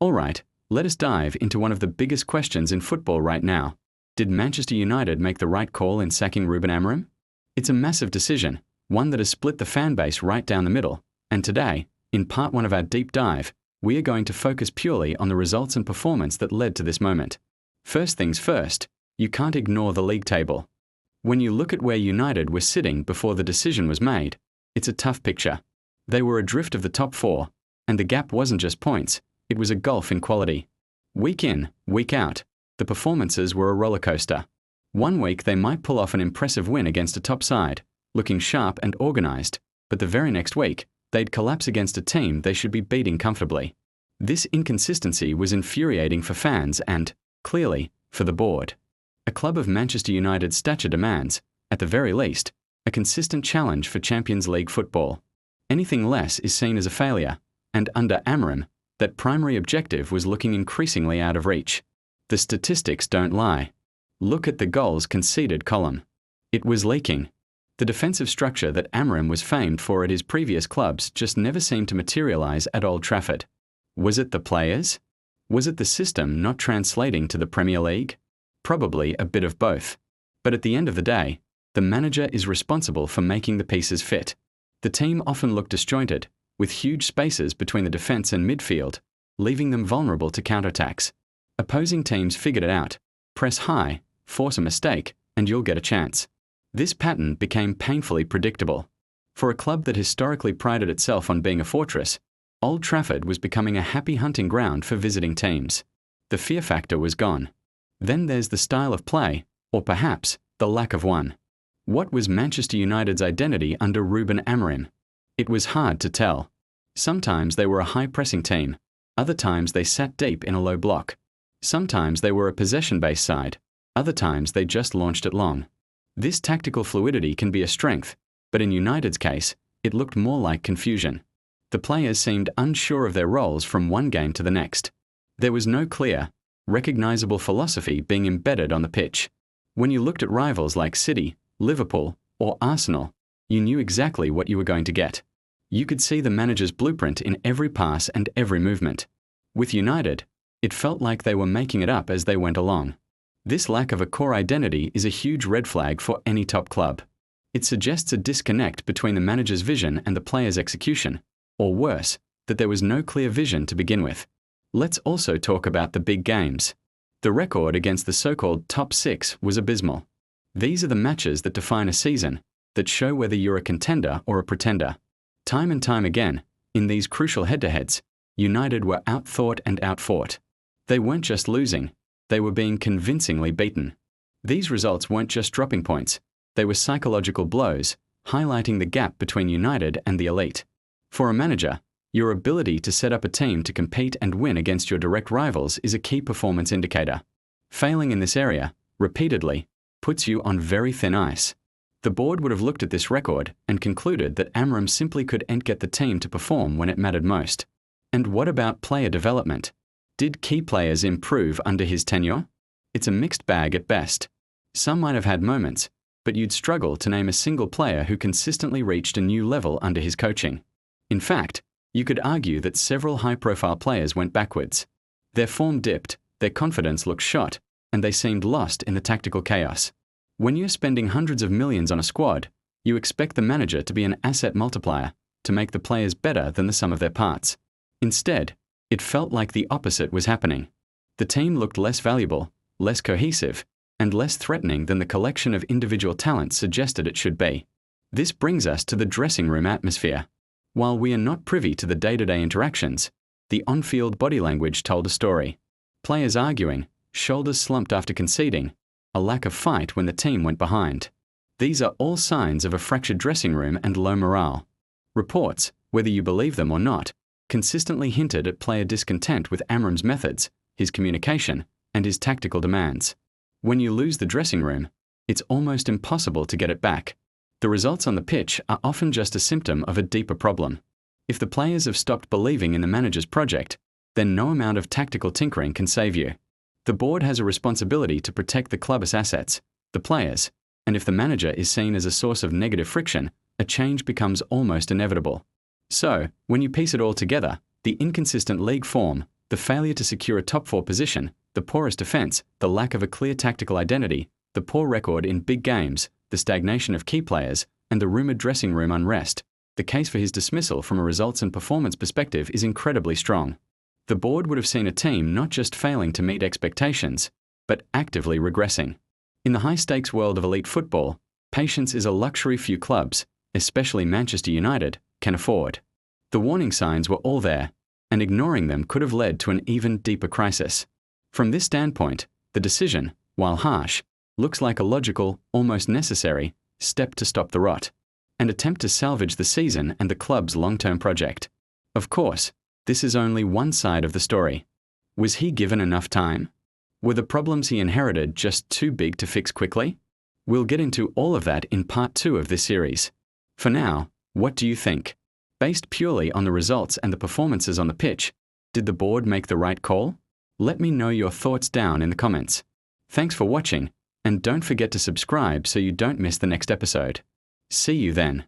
Alright, let us dive into one of the biggest questions in football right now. Did Manchester United make the right call in sacking Ruben Amorim? It's a massive decision, one that has split the fan base right down the middle, and today, in part 1 of our deep dive, we are going to focus purely on the results and performance that led to this moment. First things first, you can't ignore the league table. When you look at where United were sitting before the decision was made, it's a tough picture. They were adrift of the top 4, and the gap wasn't just points, it was a gulf in quality. Week in, week out, the performances were a rollercoaster. One week they might pull off an impressive win against a top side, looking sharp and organised, but the very next week, they'd collapse against a team they should be beating comfortably. This inconsistency was infuriating for fans and, clearly, for the board. A club of Manchester United's stature demands, at the very least, a consistent challenge for Champions League football. Anything less is seen as a failure, and under Amorim, that primary objective was looking increasingly out of reach. The statistics don't lie. Look at the goals conceded column. It was leaking. The defensive structure that Amorim was famed for at his previous clubs just never seemed to materialise at Old Trafford. Was it the players? Was it the system not translating to the Premier League? Probably a bit of both. But at the end of the day, the manager is responsible for making the pieces fit. The team often looked disjointed, with huge spaces between the defence and midfield, leaving them vulnerable to counterattacks. Opposing teams figured it out. Press high, force a mistake, and you'll get a chance. This pattern became painfully predictable. For a club that historically prided itself on being a fortress, Old Trafford was becoming a happy hunting ground for visiting teams. The fear factor was gone. Then there's the style of play, or perhaps the lack of one. What was Manchester United's identity under Ruben Amorim? It was hard to tell. Sometimes they were a high-pressing team, other times they sat deep in a low block. Sometimes they were a possession-based side, other times they just launched it long. This tactical fluidity can be a strength, but in United's case, it looked more like confusion. The players seemed unsure of their roles from one game to the next. There was no clear, recognisable philosophy being embedded on the pitch. When you looked at rivals like City, Liverpool, or Arsenal, you knew exactly what you were going to get. You could see the manager's blueprint in every pass and every movement. With United, it felt like they were making it up as they went along. This lack of a core identity is a huge red flag for any top club. It suggests a disconnect between the manager's vision and the player's execution, or worse, that there was no clear vision to begin with. Let's also talk about the big games. The record against the so-called top 6 was abysmal. These are the matches that define a season, that show whether you're a contender or a pretender. Time and time again, in these crucial head-to-heads, United were outthought and outfought. They weren't just losing, they were being convincingly beaten. These results weren't just dropping points, they were psychological blows, highlighting the gap between United and the elite. For a manager, your ability to set up a team to compete and win against your direct rivals is a key performance indicator. Failing in this area, repeatedly, puts you on very thin ice. The board would have looked at this record and concluded that Amorim simply couldn't get the team to perform when it mattered most. And what about player development? Did key players improve under his tenure? It's a mixed bag at best. Some might have had moments, but you'd struggle to name a single player who consistently reached a new level under his coaching. In fact, you could argue that several high-profile players went backwards. Their form dipped, their confidence looked shot, and they seemed lost in the tactical chaos. When you're spending hundreds of millions on a squad, you expect the manager to be an asset multiplier, to make the players better than the sum of their parts. Instead, it felt like the opposite was happening. The team looked less valuable, less cohesive, and less threatening than the collection of individual talents suggested it should be. This brings us to the dressing room atmosphere. While we are not privy to the day-to-day interactions, the on-field body language told a story. Players arguing, shoulders slumped after conceding, a lack of fight when the team went behind. These are all signs of a fractured dressing room and low morale. Reports, whether you believe them or not, consistently hinted at player discontent with Amorim's methods, his communication, and his tactical demands. When you lose the dressing room, it's almost impossible to get it back. The results on the pitch are often just a symptom of a deeper problem. If the players have stopped believing in the manager's project, then no amount of tactical tinkering can save you. The board has a responsibility to protect the club's assets, the players, and if the manager is seen as a source of negative friction, a change becomes almost inevitable. So, when you piece it all together, the inconsistent league form, The failure to secure a top 4 position, the porous defence, the lack of a clear tactical identity, the poor record in big games, the stagnation of key players, and the rumoured dressing room unrest. The case for his dismissal from a results and performance perspective is incredibly strong. The board would have seen a team not just failing to meet expectations, but actively regressing. In the high-stakes world of elite football, patience is a luxury few clubs, especially Manchester United, can afford. The warning signs were all there, and ignoring them could have led to an even deeper crisis. From this standpoint, the decision, while harsh, looks like a logical, almost necessary, step to stop the rot, and attempt to salvage the season and the club's long-term project. Of course, this is only one side of the story. Was he given enough time? Were the problems he inherited just too big to fix quickly? We'll get into all of that in part 2 of this series. For now, what do you think? Based purely on the results and the performances on the pitch, did the board make the right call? Let me know your thoughts down in the comments. Thanks for watching, and don't forget to subscribe so you don't miss the next episode. See you then.